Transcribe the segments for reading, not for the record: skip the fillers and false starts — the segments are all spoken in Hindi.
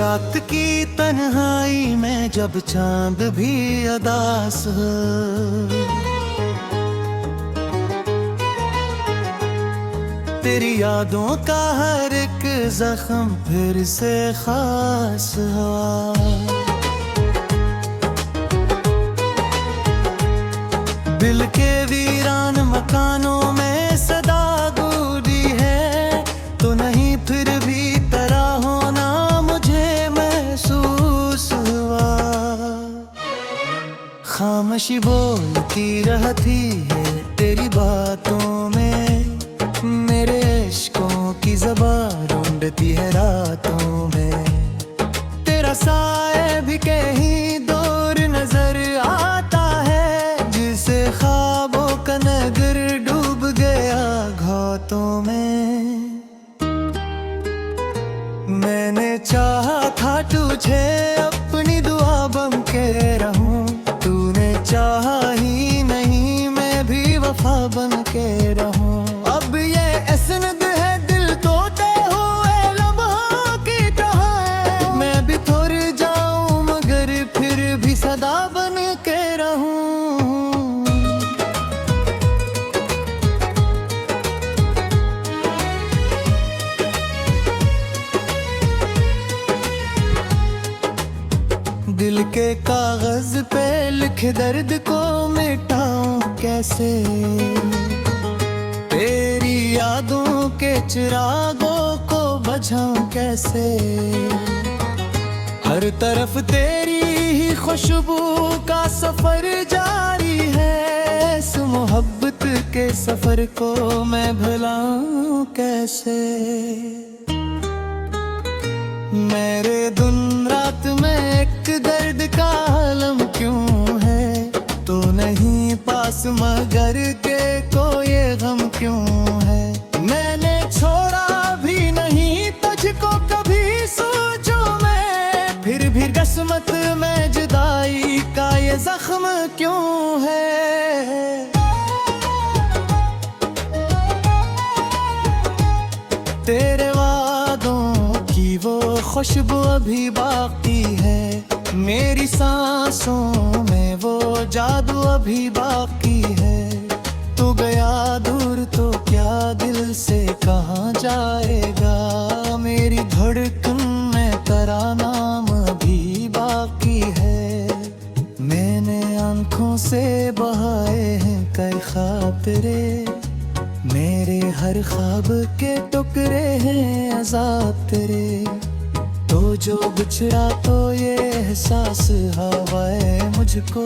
रात की तन्हाई में जब चांद भी अदास हो, तेरी यादों का हर एक जख्म फिर से खास हुआ। दिल के वीरान मकानों में सदा गूंजी है, तो नहीं फिर भी तेरा होना मुझे महसूस हुआ। खामोशी बोलती रहती है तेरी बातों में, मेरे इश्कों की ज़बान ढूंढती है रातों में। तेरा साए भी कहीं दूर नजर आता है, जिसे ख्वाबों का नगर डूब गया घातों में। मैंने चाहा था तुझे अपनी दुआ बन के रहूं, तूने चाहा ही नहीं मैं भी वफा बन के रहूं। अब ये असनद है दिल तोड़ते हुए लम्हों की तरह, मैं भी थोड़ जाऊं मगर फिर भी सदा बन के रहूं। दिल के कागज पे लिखे दर्द को मिटाऊं कैसे, तेरी यादों के चिरागों को बुझाऊं कैसे। हर तरफ तेरी ही खुशबू का सफर जारी है, इस मोहब्बत के सफर को मैं भुलाऊं कैसे। मेरे दिन रात में एक दर्द का आलम क्यों है, तो नहीं पास मगर के को ये गम क्यों है। मैंने छोड़ा भी नहीं तुझको कभी सोचो मैं, फिर भी किस्मत में जुदाई का ये जख्म क्यों है। तेरे वादों की वो खुशबू अभी बाकी है, मेरी सांसों में वो जादू अभी बाकी है। तू गया दूर तो क्या दिल से कहाँ जाएगा, मेरी धड़कन में तेरा नाम अभी बाकी है। मैंने आंखों से बहाए हैं कई ख्वाब तेरे, मेरे हर ख्वाब के टुकड़े हैं अज़ाब तेरे। तो जो बिछड़ा तो ये एहसास हवाए मुझको,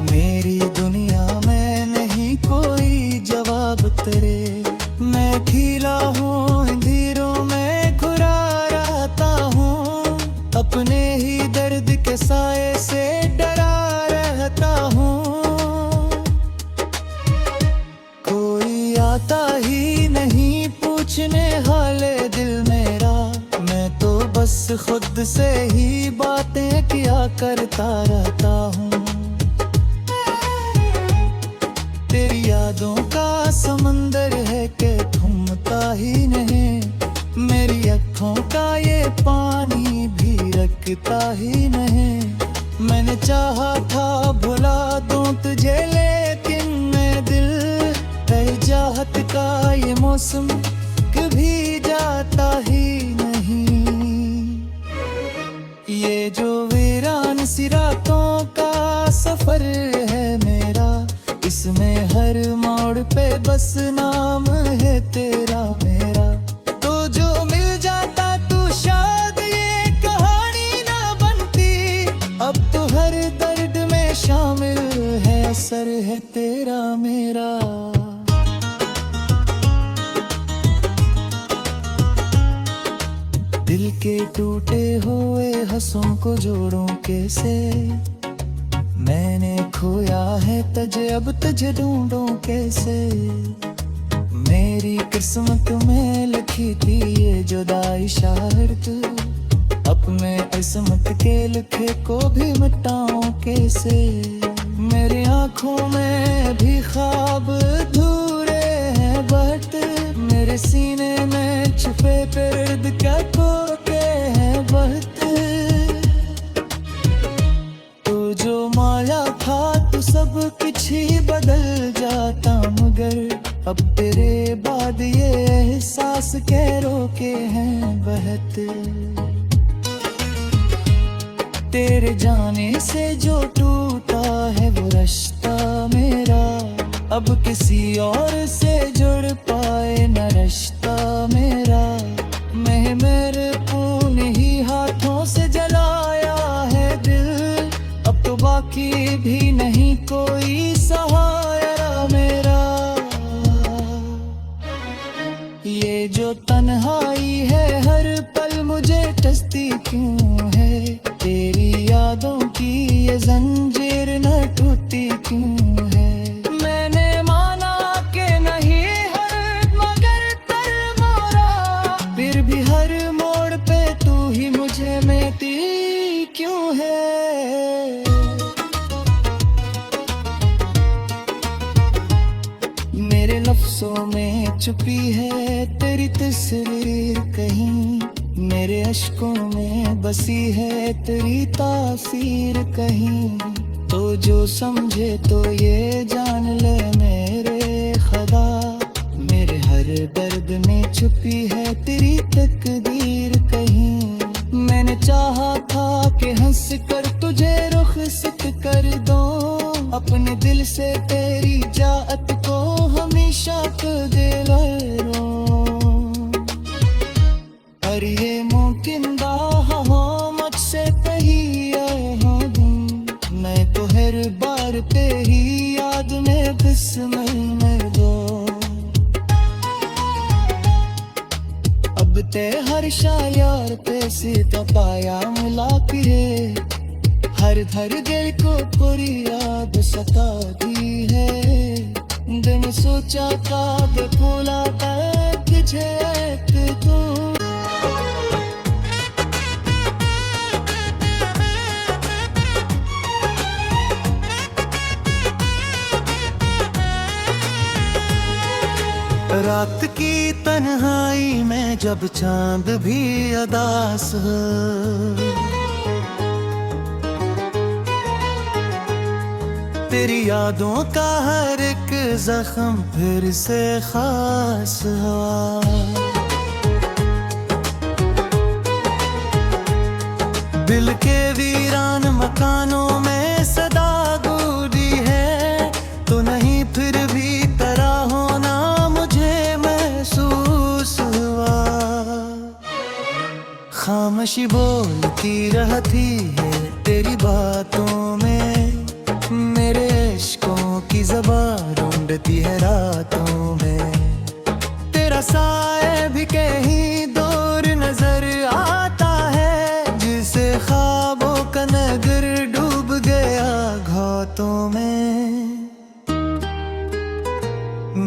मेरी दुनिया में नहीं कोई जवाब तेरे। मैं खिला हूँ अंधेरों में घुरा रहता हूँ, अपने ही दर्द के साए से डरा रहता हूँ। कोई आता ही नहीं पूछने हाले दिल मेरा, मैं तो बस खुद से ही बातें किया करता रहता हूँ। तेरी यादों का समंदर है कि थमता ही नहीं, मेरी आँखों का ये पानी भी रखता ही नहीं। मैंने चाहा था भुला दूं तुझे लेकिन मैं दिल तेरी चाहत का ये मौसम कभी जाता ही नहीं। ये जो वीरान सी रातों का सफर है मेरा, इसमें हर मोड़ पे बस नाम है तेरा मेरा। तो जो मिल जाता तू शायद ये कहानी ना बनती, अब तो हर दर्द में शामिल है असर है तेरा मेरा। दिल के टूटे हुए हंसों को जोड़ूं कैसे, मैंने खोया है तुझे अब तुझे ढूंढूं कैसे। मेरी किस्मत में लिखी थी ये जुदाई शर्त, अपने किस्मत के लिखे को भी मिटाऊं कैसे। मेरी आंखों में भी ख्वाब अधूरे हैं बट, मेरे सीने में छुपे दर्द क्या खोके हैं बहुत। अब तेरे बाद ये एहसास के रोके हैं बहते। तेरे जाने से जो टूटा है वो रिश्ता मेरा, अब किसी और से जुड़ पाए न रिश्ता मेरा। मैं मेरे खून ही हाथों से जलाया है दिल, अब तो बाकी भी नहीं कोई सहारा मेरा। ये जो तन्हाई है हर पल मुझे टसती क्यों है, तेरी यादों की ये जंजीर न टूटती क्यों है। मैंने माना कि नहीं हर मगर तर मोरा, फिर भी हर मोड़ पे तू ही मुझे मिलती क्यों है। मेरे लफ्ज़ों में छुपी है तेरी तस्वीर कहीं, मेरे अश्कों में बसी है तेरी तासीर कहीं। तो जो समझे तो ये जान ले मेरे खुदा, मेरे हर दर्द में छुपी है तेरी तकदीर कहीं। मैंने चाहा था कि हंस कर तुझे रुखसत कर दूं, अपने दिल से तेरी जात को हमेशा दिलरूं। पर ये मुमकिन हो मुझसे कहीं हो दूं, मैं तो हर बार तेरी याद में बिस्मिल में दो। अब ते हर शायर पे सीता पाया मिला के, हर दिल को पूरी याद सताती है। दिन सोचा था भूला तुझे तू। रात की तन्हाई में जब चांद भी अदास हो, तेरी यादों का हर एक जख्म फिर से खास हुआ। दिल के वीरान मकानों में सदा गूंजी है, तो नहीं फिर भी तेरा होना मुझे महसूस हुआ। खामोशी बोलती रहती है तेरी बातों में, मेरे इश्कों की ज़बान ढूंढती है रातों में। तेरा साए भी कहीं दूर नजर आता है, जिसे ख्वाबों का नगर डूब गया घातों में।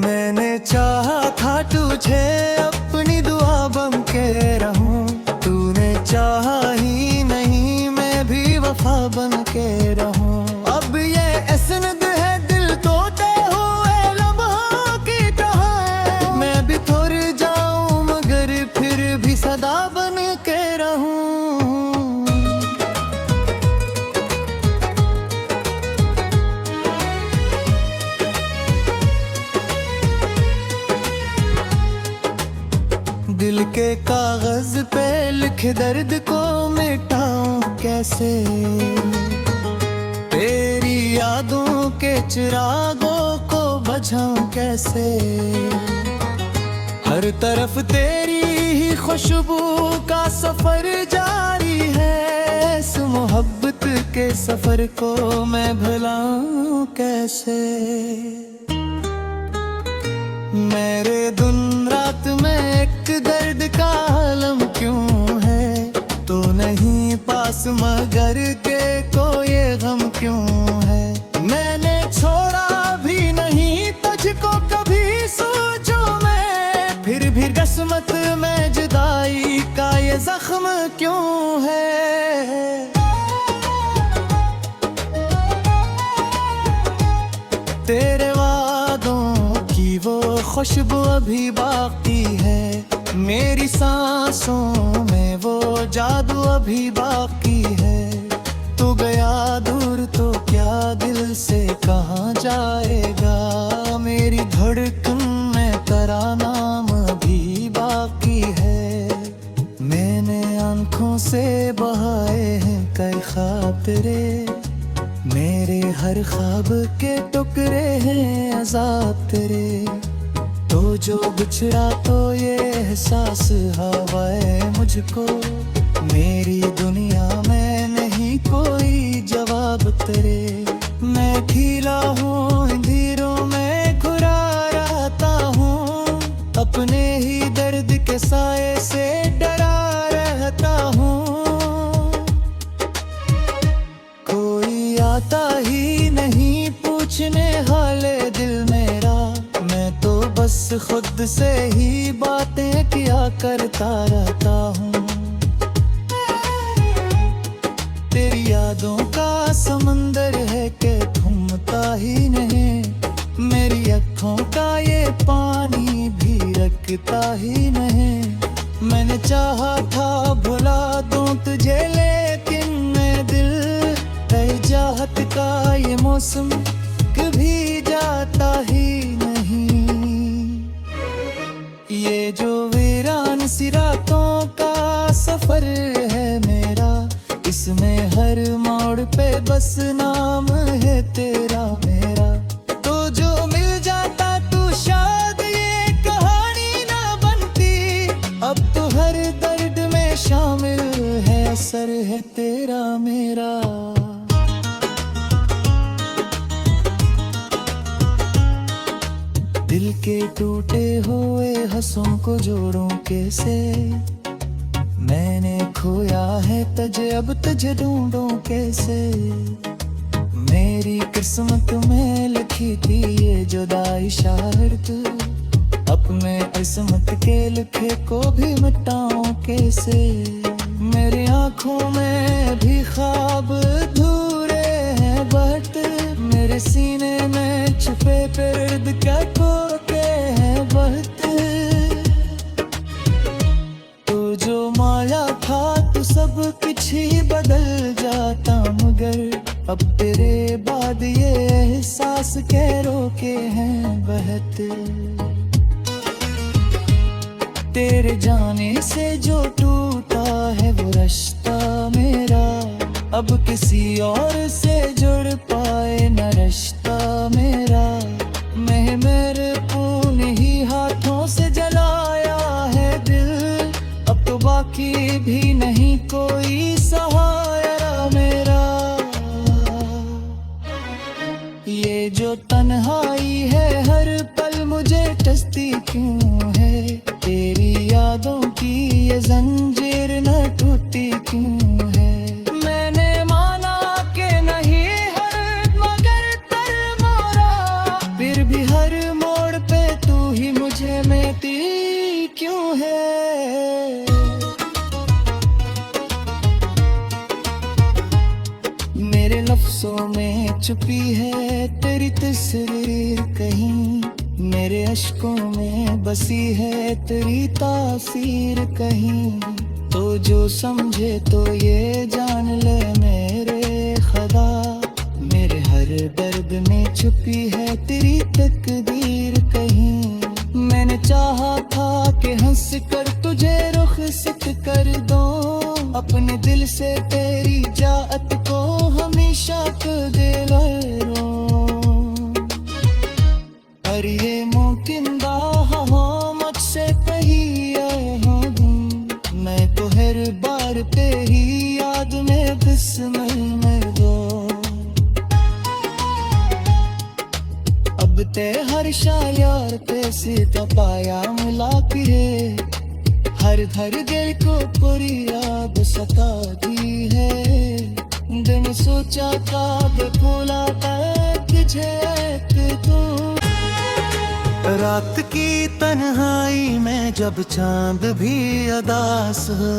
मैंने चाहा था तुझे अपनी दुआ बन के रहूं, तूने चाहा ही नहीं मैं भी वफा बन के रहूं। अब ये असनद है दिल तोड़ते हुए लम्हों की तरह, मैं भी थोड़ जाऊं मगर फिर भी सदा बन के रहूं। दिल के कागज पे लिखे दर्द को मिटाऊं कैसे, तेरी यादों के चिरागों को बुझाऊं कैसे। हर तरफ तेरी ही खुशबू का सफर जारी है, इस मोहब्बत के सफर को मैं भुलाऊं कैसे। मेरे दिन रात में एक दर्द का आलम क्यों है, तो नहीं पास मगर के को ये गम क्यों है। मैंने छोड़ा भी नहीं तुझको कभी सोचो मैं, फिर भी किस्मत में जुदाई का ये जख्म क्यों है। तेरे वादों की वो खुशबू अभी बाकी है, मेरी सांसों में वो जादू अभी बाकी है। तू गया दूर तो क्या दिल से कहाँ जाएगा, मेरी धड़कन तुम्हारा नाम भी बाकी है। मैंने आंखों से बहाए हैं कई ख्वाब तेरे, मेरे हर ख्वाब के टुकड़े हैं अज़ाब तेरे। तो जो बिछड़ा तो ये एहसास हवाए मुझको, मेरी दुनिया में नहीं कोई जवाब तेरे। मैं खिला हूँ अंधेरों में घुरा रहता हूँ, अपने ही दर्द के साए से डरा रहता हूँ। कोई आता ही नहीं पूछने हाले दिल मेरा, मैं तो बस खुद से ही बातें किया करता रहता हूँ। तेरी यादों का समंदर है कि थमता ही नहीं, मेरी आँखों का ये पानी भी रखता ही नहीं। मैंने चाहा था भुला दूं तुझे, लेकिन मैं दिल तेरी चाहत का ये मौसम कभी जाता ही नहीं। ये जो वीरान सी रातों का सफर है मेरा, इसमें हर मोड़ पे बस नाम है तेरा मेरा। तो जो मिल जाता तू शायद ये कहानी ना बनती, अब तो हर दर्द में शामिल है असर है तेरा मेरा। दिल के टूटे हुए हंसों को जोड़ूं कैसे, मैंने खोया है तुझे अब तुझे ढूंढूं कैसे। मेरी किस्मत में लिखी थी ये जुदाई शर्त, अपने किस्मत के लिखे को भी मिटाऊं कैसे। मेरी आंखों में भी ख्वाब अधूरे हैं बट, मेरे सीने में छुपे दर्द क्या खोते हैं बहुत। जो माया था तो सब कुछ ही बदल जाता, मगर अब तेरे बाद ये एहसास के रोके हैं बहत। तेरे जाने से जो टूटा है वो रिश्ता मेरा, अब किसी और से जुड़ पाए न रिश्ता मेरा। मैं मेरे पूर्ण ही हाथों से जलाया है दिल, अब तो बाकी भी नहीं कोई सहारा मेरा। ये जो तन्हाई है हर पल मुझे टसती क्यों है, तेरी यादों की ये जंजीर न टूटी क्यों है। मैंने माना कि नहीं हर मगर तर मोरा, फिर भी हर मोड़ पे तू ही मुझे मिलती क्यों है। मेरे लफ्जों में छुपी है तेरी तस्वीर कहीं, मेरे अश्कों में बसी है तेरी तासीर कहीं। तो जो समझे तो ये जान ले मेरे खुदा, मेरे हर दर्द में छुपी है तेरी तकदीर कहीं। मैंने चाहा था कि हंस कर तुझे रुखसत कर दूं, अपने दिल से तेरी जात को हमेशा को दिलरूं। पर ये मुमकिन हो मुझसे कहीं हूँ, मैं तो हर बार तेरी याद में बिस्मिल में दो। अब ते हर शायर पे सीता पाया मिला फिरे, हर दिल को पूरी याद सताती है। दिन सोचा था भूला था तुझे तू, रात की तन्हाई में जब चांद भी अदास हो,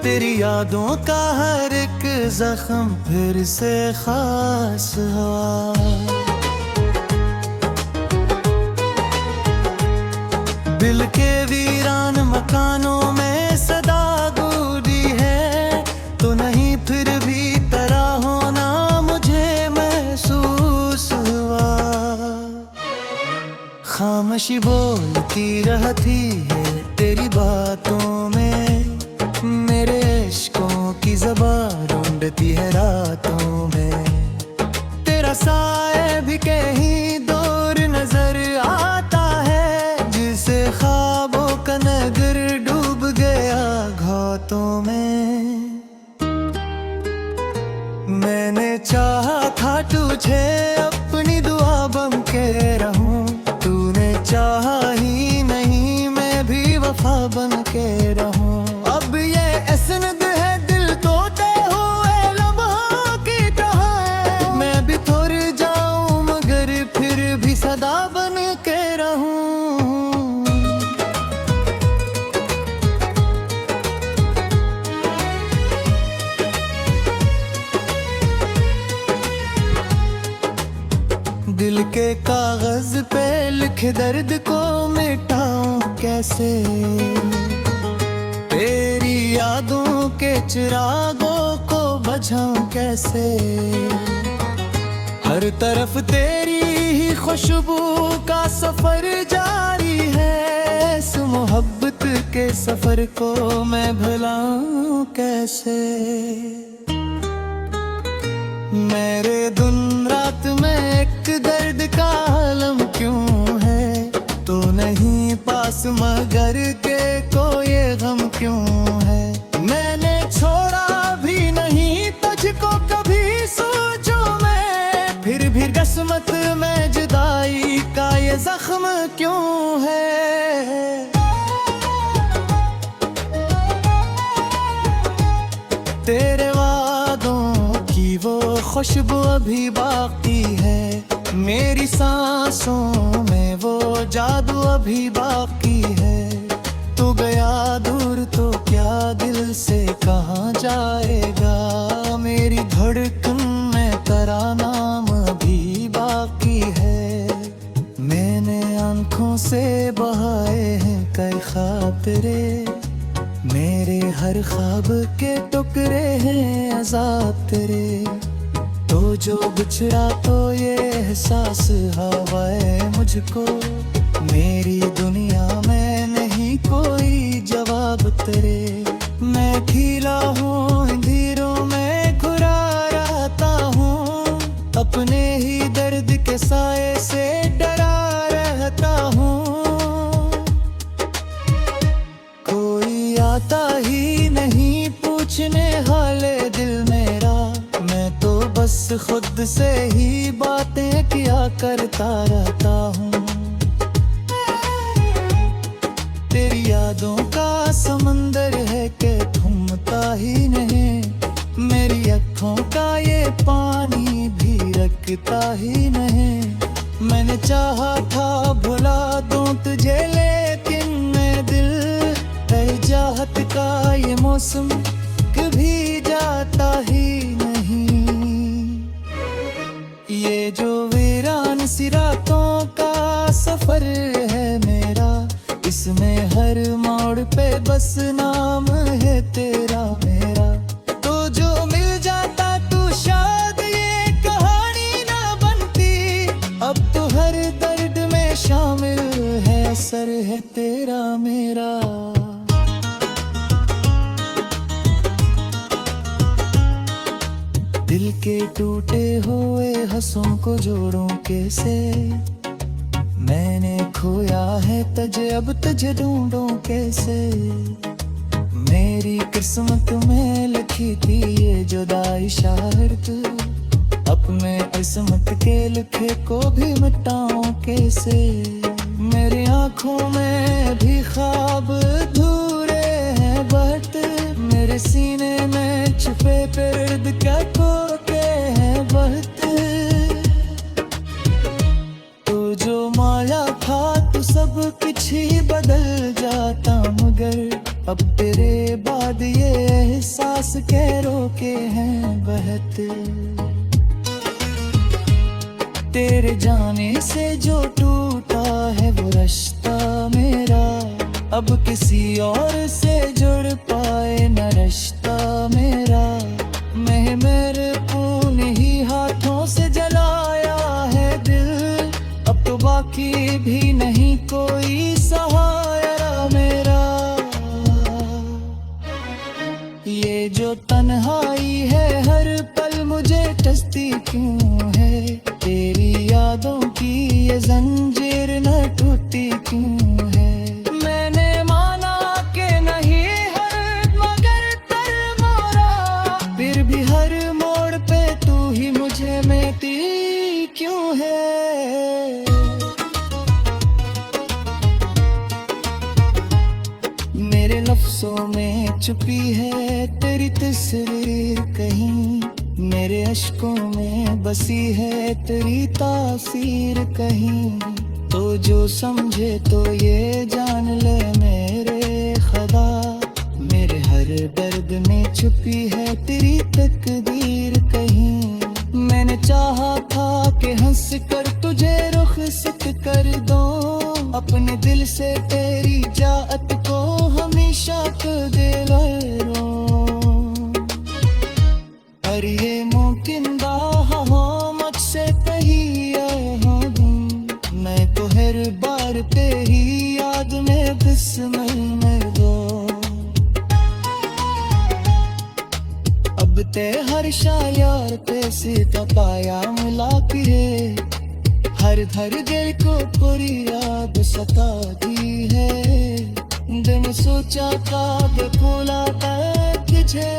तेरी यादों का हर एक जख्म फिर से खास हुआ। दिल के वीरान मकानों में सदा गूंजी है, तो नहीं फिर भी तेरा होना मुझे महसूस खामोशी बोलती रहती है तेरी बातों में, मेरे इश्कों की ज़बान ढूंढती है रातों में। तेरा साए भी कहीं दूर नजर आता है, जिसे ख्वाबों का नगर डूब गया घातों में। मैंने चाहा था तुझे अपनी दुआ बन के रहूं, तूने चाहा ही नहीं मैं भी वफा बन के रहूं। अब ये असनद है दिल तोड़ते हुए लम्हों की तरह, मैं भी थोड़ जाऊं मगर फिर भी सदा बन के रहूं। दिल के कागज पे लिखे दर्द को मिटाऊं कैसे, तेरी यादों के चिरागों को बुझाऊं कैसे। हर तरफ तेरी ही खुशबू का सफर जारी है, इस मोहब्बत के सफर को मैं भुलाऊं कैसे। मेरे दिन रात में एक दर्द का आलम क्यों है, तो नहीं पास मगर के को ये गम क्यों है। मैंने छोड़ा भी नहीं तुझको कभी सोचो मैं, फिर भी किस्मत में जुदाई का ये जख्म क्यों है। तेरे वादों की वो खुशबू अभी बाकी है, मेरी सांसों में वो जादू अभी बाकी है। तू गया दूर तो क्या दिल से कहाँ जाएगा, मेरी धड़कन में तेरा नाम अभी बाकी है। मैंने आंखों से बहाए हैं कई ख्वाब तेरे, मेरे हर ख्वाब के टुकड़े हैं अज़ाब तेरे। तो जो बिछड़ा तो ये एहसास हवाए मुझको, मेरी दुनिया में नहीं कोई जवाब तेरे। मैं खिला हूँ अंधेरों में घुरा रहता हूँ, अपने ही दर्द के साए से डरा रहता हूँ। कोई आता ही नहीं पूछने हाले दिल मेरा, मैं तो बस खुद से ही बातें किया करता रहता हूँ। तेरी यादों का समंदर है कि थमता ही नहीं, मेरी आँखों का ये पानी भी रखता ही नहीं। मैंने चाहा था भुला दूं तुझे लेकिन मैं दिल है चाहत का ये मौसम कभी जाता ही नहीं। ये जो वीरान सी रातों का सफर है मेरा, इसमें हर मोड़ पे बस नाम है तेरा मेरा। तो जो मिल जाता तू शायद ये कहानी ना बनती, अब तो हर दर्द में शामिल है असर है तेरा मेरा। दिल के टूटे हुए हंसों को जोड़ूं कैसे, मैंने खोया है तुझे अब तुझे ढूंढूं कैसे। मेरी किस्मत में लिखी थी ये जुदाई शर्त, अपने किस्मत के लिखे को भी मिटाऊं कैसे। मेरी आंखों में भी ख्वाब अधूरे हैं बट, मेरे सीने में छुपे दर्द का कोके हैं बहुत। तो जो माया था तो सब कुछ ही बदल जाता, मगर अब तेरे बाद ये एहसास के रोके हैं बहत। तेरे जाने से जो टूटा है वो रिश्ता मेरा, अब किसी और से जुड़ पाए न रिश्ता मेरा। मैं मेरे खून ही हाथों से जलाया है दिल, अब तो बाकी भी नहीं को सांसों में छुपी है तेरी तस्वीर कहीं, मेरे अश्कों में बसी है तेरी तासीर कहीं। तो जो समझे तो ये जान ले मेरे खुदा, मेरे हर दर्द में छुपी है तेरी तकदीर कहीं। मैंने चाहा था कि हंस कर तुझे रुखसत कर दूं, अपने दिल से तेरी जात को हमेशा दिलरूं। पर ये मुमकिन रहा हो मुझसे कहीं यहाँ दूं, मैं तो हर बार तेरी याद में बिस्मिल में दो। अब ते हर शायर पे सीता पाया मिला के, हर दिल को पूरी याद सताती है। दिन सोचा था भूला तुझे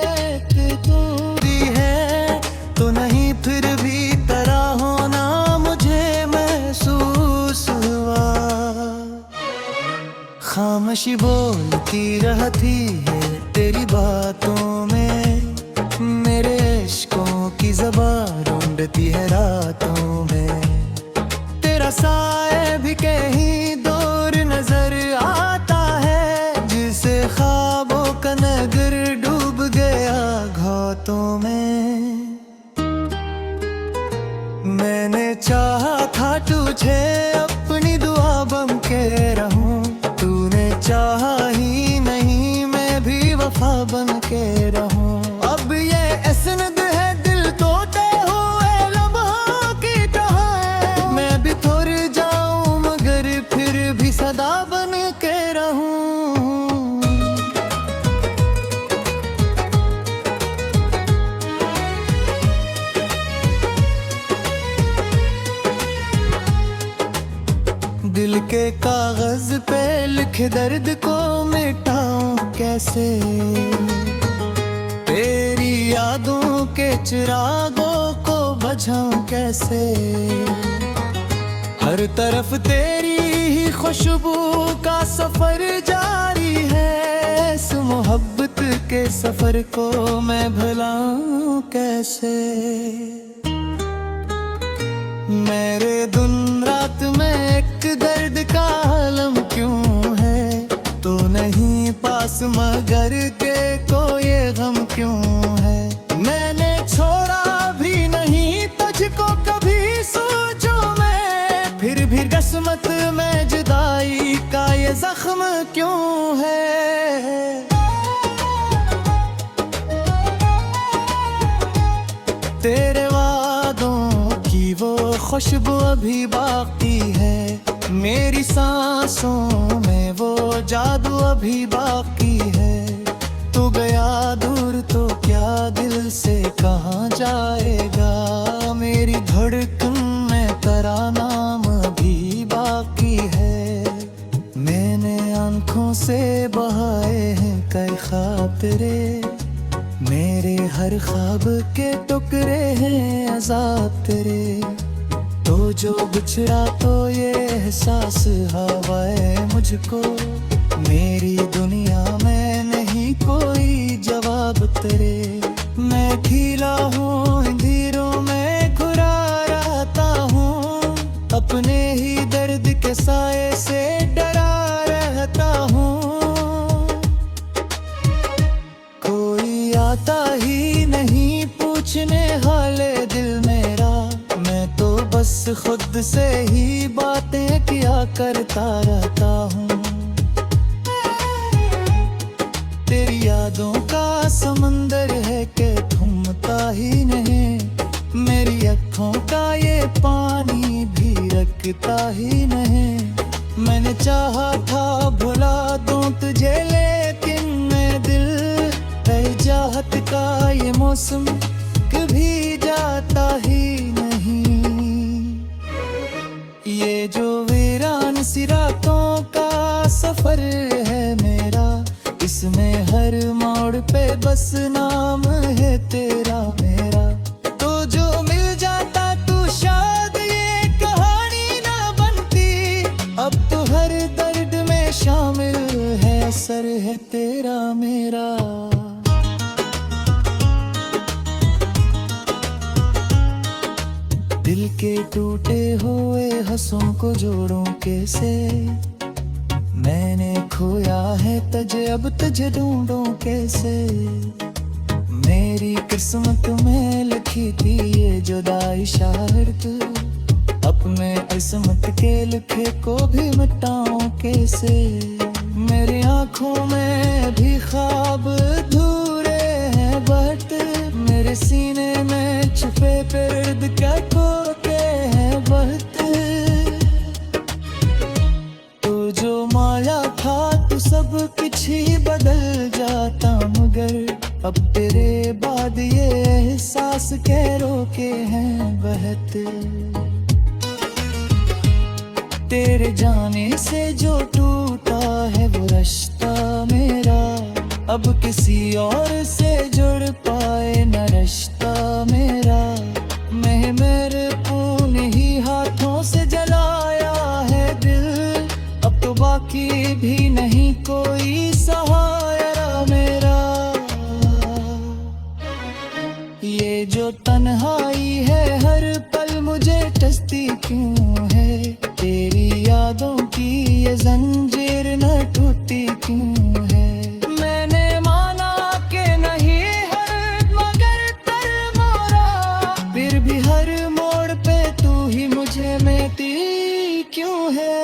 तूरी है, तो नहीं फिर भी तेरा होना मुझे महसूस हुआ। खामोशी बोलती रहती है तेरी बातों में, मेरे इश्कों की ज़बान ढूंढती है रातों में। तेरा साए भी कहीं दूर नजर आता है, जिसे ख्वाबों का नगर डूब गया घातों में। मैंने चाहा था तुझे अपनी दुआ बन के रहूं, तूने चाहा ही नहीं मैं भी वफा बन के रहूं। अब ये असनद है दिल तोड़ते हुए लम्हों की तरह, मैं भी थोड़ जाऊं मगर फिर भी सदा बन के रहूं। दिल के कागज पे लिखे दर्द को मिटाऊं कैसे, तेरी यादों के चिरागों को बुझाऊं कैसे। हर तरफ तेरी ही खुशबू का सफर जारी है, इस मोहब्बत के सफर को मैं भुलाऊं कैसे। मेरे दिन रात में एक दर्द का आलम क्यों है, तो नहीं पास मगर के को ये गम क्यों है। मैंने छोड़ा भी नहीं तुझको कभी सोचो मैं, फिर भी किस्मत में जुदाई का ये जख्म क्यों है। तेरे वादों की वो खुशबू अभी बाकी है, मेरी सांसों में वो जादू अभी बाकी है। तू गया दूर तो क्या दिल से कहाँ जाएगा, मेरी धड़कन में तेरा नाम अभी बाकी है। मैंने आंखों से बहाए हैं कई ख्वाब तेरे, मेरे हर ख्वाब के टुकड़े हैं अज़ाब तेरे। तो जो बिछड़ा तो ये एहसास हवाए मुझको, मेरी दुनिया में नहीं कोई जवाब तेरे। मैं खिला हूँ अंधेरों में घुरा रहता हूँ, अपने ही दर्द के साए से डरा रहता हूँ। कोई आता ही नहीं पूछने हाले दिल मेरा, मैं तो बस खुद से ही बातें किया करता रहता हूँ। तेरी यादों का समंदर है कि थमता ही नहीं, मेरी आँखों का ये पानी भी रखता ही नहीं। मैंने चाहा था भुला दूं तुझे लेकिन मैं दिल चाहत का ये मौसम कभी जाता ही नहीं। ये जो वीरान सी रातों का सफर है मेरा, इसमें हर मोड़ पे बस नाम है तेरा मेरा। तो जो मिल जाता तू शायद ये कहानी ना बनती, अब तो हर दर्द में शामिल है। असर है तेरा मेरा। दिल के टूटे हुए हंसों को जोड़ूं कैसे, मैंने खोया है तुझे अब तुझे ढूंढूं कैसे। मेरी किस्मत में लिखी थी ये जुदाई शर्त, अपने किस्मत के लिखे को भी मिटाऊं कैसे। मेरी आंखों में भी ख्वाब अधूरे हैं बट मेरे सीने में छुपे दर्द क्या खोते हैं बहुत। तो जो माया था तू सब कुछ ही बदल जाता, मगर अब तेरे बाद ये एहसास के रोके हैं बहत। तेरे जाने से जो टूटा है वो रिश्ता मेरा, अब किसी और से जुड़ पाए न रिश्ता मेरा। मैं मेरे पूने ही हाथों से जलाया है दिल, अब तो बाकी भी नहीं कोई सहारा मेरा। ये जो तन्हाई है हर पल मुझे टसती क्यों है, तेरी यादों की ये जंजीर न टूटी क्यों है। मैंने माना कि नहीं हर मगर तर मोरा, फिर भी हर मोड़ पे तू ही मुझे मिलती क्यों है।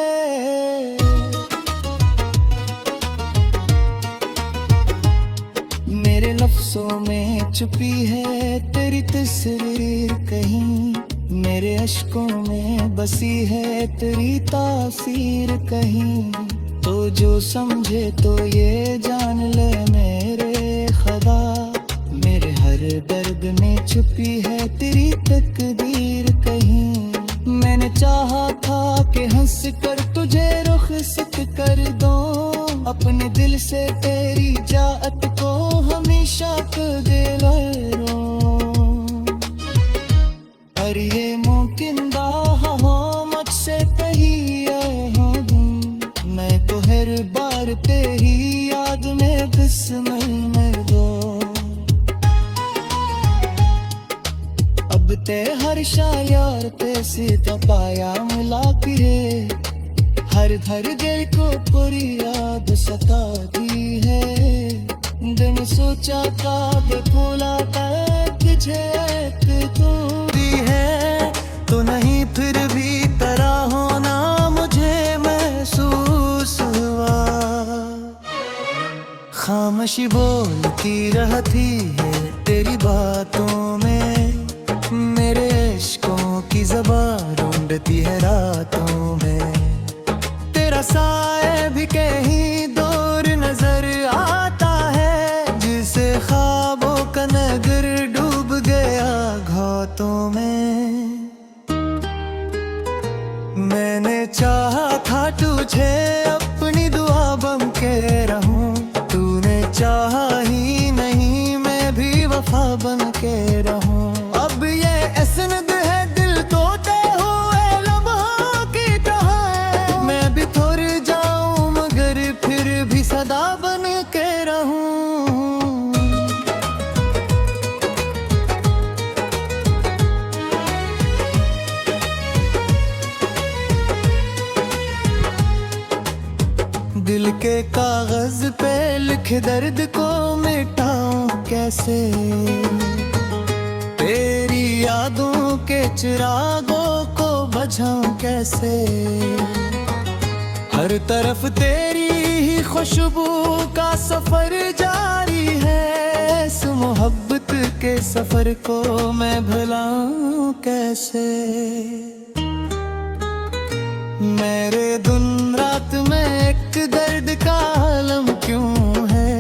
मेरे लफ्जों में छुपी है तेरी तस्वीर कहीं, मेरे अश्कों में बसी है तेरी तासीर कहीं। तो जो समझे तो ये जान ले मेरे खुदा, मेरे हर दर्द में छुपी है तेरी तकदीर कहीं। मैंने चाहा था कि हंस कर तुझे रुखसत कर दूं, अपने दिल से तेरी जात को हमेशा दिलरूं। पर ये मुमकिन हो मुझसे कहिए हूँ, मैं तो हर बार तेरी याद में बिस्मिल में दो। अब ते हर शायर ते सीधा पाया मिला है, हर दिल को पूरी याद सताती है। दिन सोचा था फूला तुझे तू है तो नहीं, फिर भी तेरा होना मुझे महसूस हुआ। खामोशी बोलती रहती है तेरी बातों में, मेरे इश्कों की ज़बान ढूंढती है रातों में। तेरा साए भी कहीं दूर नजर आता है, जिसे ख्वाबों का नगर डूब गया घातों में। मैंने चाहा था तुझे अपनी दुआ बन के रहूं, तूने चाहा ही नहीं मैं भी वफा बन के रहूं। अब ये असनद है दिल तोड़ते हुए लम्हों की तरह, मैं भी थोड़ जाऊं मगर फिर भी सदा बन के रहूं। दिल के कागज पे लिखे दर्द को मिटाऊं कैसे, तेरी यादों के चिरागों को बुझाऊं कैसे। हर तरफ तेरी ही खुशबू का सफर जारी है, इस मोहब्बत के सफर को मैं भुलाऊं कैसे। मेरे दिन रात में एक दर्द का आलम क्यों है,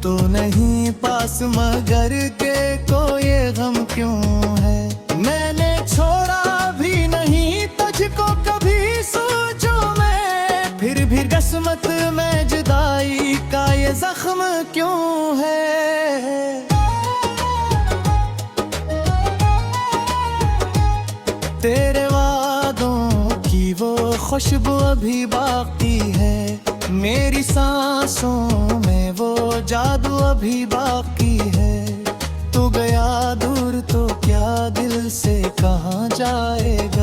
तू नहीं पास मगर के को ये गम क्यों है। मैंने छोड़ा भी नहीं तुझको कभी सोचो मैं, फिर भी किस्मत में जुदाई का ये जख्म क्यों है। तेरे वादों की वो खुशबू अभी बाकी है, मेरी सांसों में वो जादू अभी बाकी है। तू गया दूर तो क्या दिल से कहाँ जाएगा।